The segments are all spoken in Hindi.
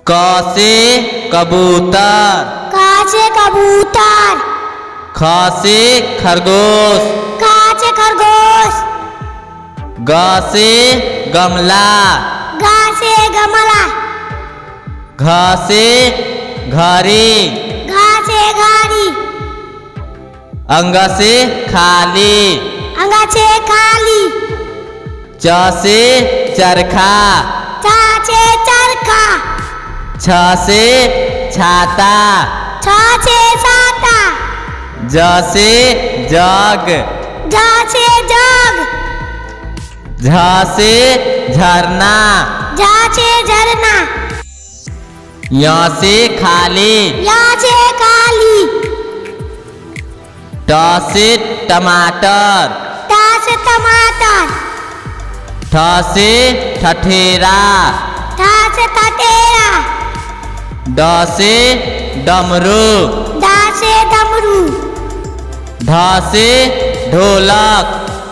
क से कबूतर, क से कबूतर। ख से खरगोश, ख से खरगोश। ग से गमला, ग से गमला। घ से घड़ी, घ से घड़ी। अंग से खाली, अंग से खाली। च से चरखा, च से चरखा। छ से छाता, छ से छाता। ज से जग, ज से जग। झ से झरना, झ से झरना। य से खाली, य से खाली। ट से टमाटर, ट से टमाटर। ठ से ठठेरा, ठ से ठठेरा। ड से डमरू, ड से डमरू। ढ से ढोलक,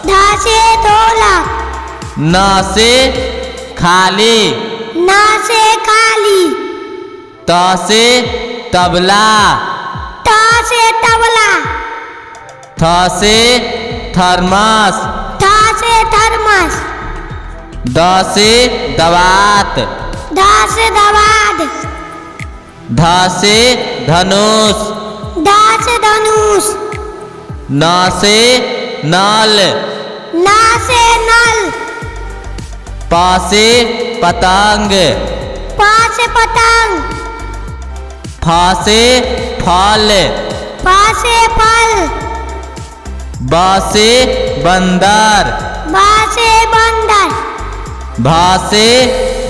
ढ से ढोलक। न से खाली, न से खाली। त से तबला, त से तबला। थ से थर्मस, थ से थर्मस। द से दवात, ध से दवात। ध से धनुष, ध से धनुष। न से नल, न से नल। प से पतंग, प से पतंग। फ से फल, फ से फल। ब से बंदर, ब से बंदर। भ से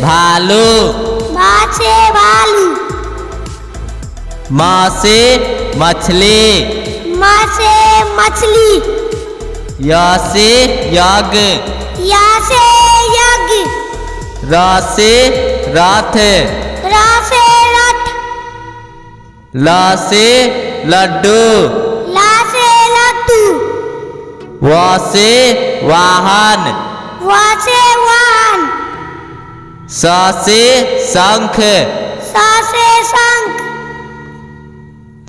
भालू, भ से भालू। म से मछली, म से मछली। य से यज्ञ, य से यज्ञ। र से रथ, र से रथ। ल से लड्डू, ल से लड्डू। व से वाहन, व से वाहन। स से शंख, स से शंख।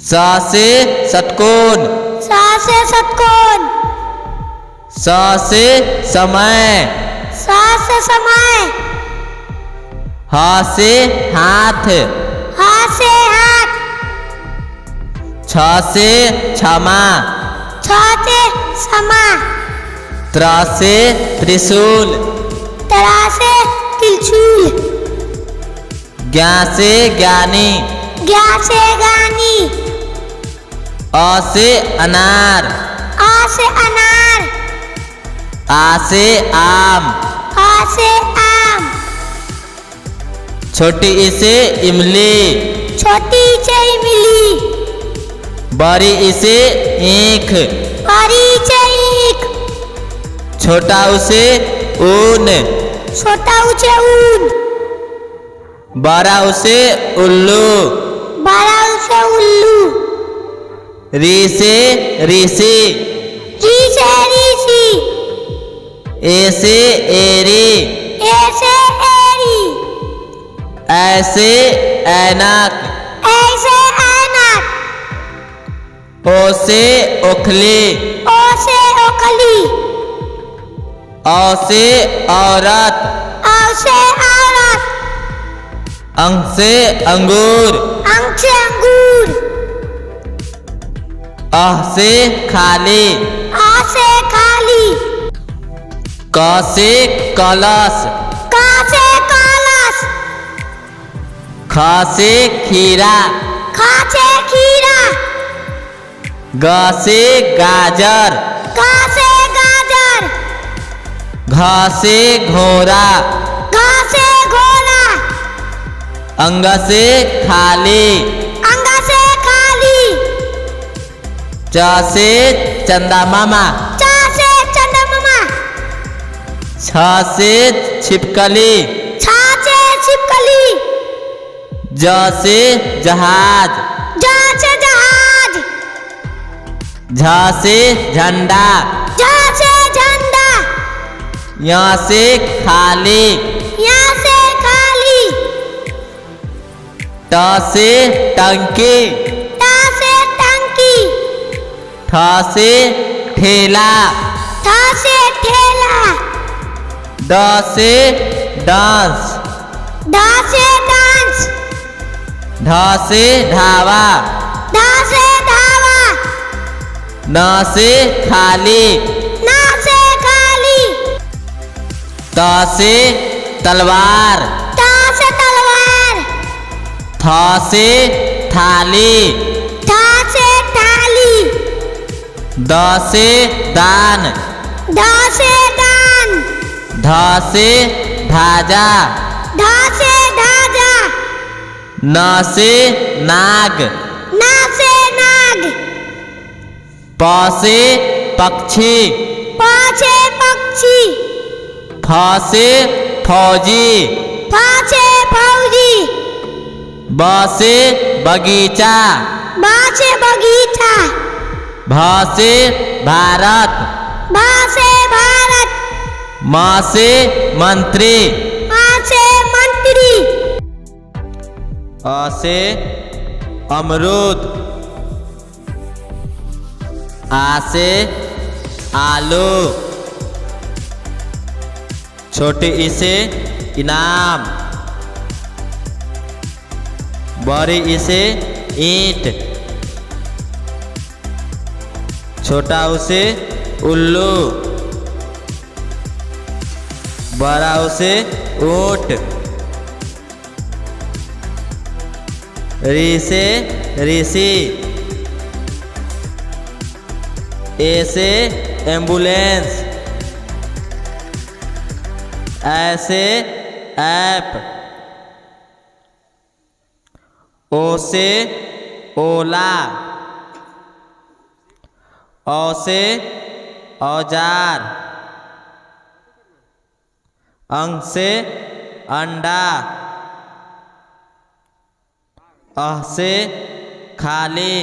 स से षटकोण, स से षटकोण। स से समय, स से समय। ह से हाथ, ह से हाथ। छ से क्षमा, छ से क्षमा। त्र से त्रिशूल, त्र से त्रिशूल। ज्ञ से ज्ञानी, ज्ञ से ज्ञानी। अ से अनार, अ से अनार। आ से आम, आ से आम। छोटी ई से इमली, छोटी से इमली। बड़ी ई से ईख, बड़ी से ईख। छोटा ऊ से ऊन, छोटा ऊ से ऊन। बड़ा ऊ से उल्लू, बड़ा ऊ से उल्लू। री से ऋषि, री से ऋषि। ए से एरी, ए से एरी। ऐ से ऐनक, ऐसे ऐनक। ओ से ओखली, ओ से ओखली। औ से औरत, औ से औरत। अंग से अंगूर, अंग से अंगूर। अह से खाली, आ से खाली। क से कलश, क से कलश। ख से खीरा, ख से खीरा। ग से गाजर, ग से गाजर। घ से घोड़ा, घ से घोड़ा। अंग से खाली, अंग से खाली। च से चंदा मामा, च से चंद्रमा। छ से छिपकली, छ से छिपकली। ज से जहाज, ज से जहाज। झ से झंडा, झ से झंडा। यहाँ से खाली, यहाँ से खाली। ट से टंकी, ट से टंकी, ठ से ठेला, ठ से ठेला, ड से डांस, ढ से डांस, ढ से ढाबा, ढ से ढाबा, न से खाली, न से खाली, त से तलवार, त से तलवार, थ से थाली, थ से थाली, द से दान, ध से दान, ध से धाजा, ध से ढाजा, न से नाग, न से नाग, प से पक्षी, प से पक्षी, फ से फौजी, फ से फौजी, ब से बगीचा, ब से बगीचा, भ से भारत, भ से भारत, म से मंत्री, म से मंत्री, अ से अमरूद, आ से आलू, छोटी ई से इनाम, बड़ी ई से ईंट, छोटा ऊ से उल्लू, बड़ा ऊ से ऊंट, री से ऋषि, ए से एम्बुलेंस, ऐसे ऐप, ओ से ओला, औ से औजार, अंग से अंडा, अह से खाली,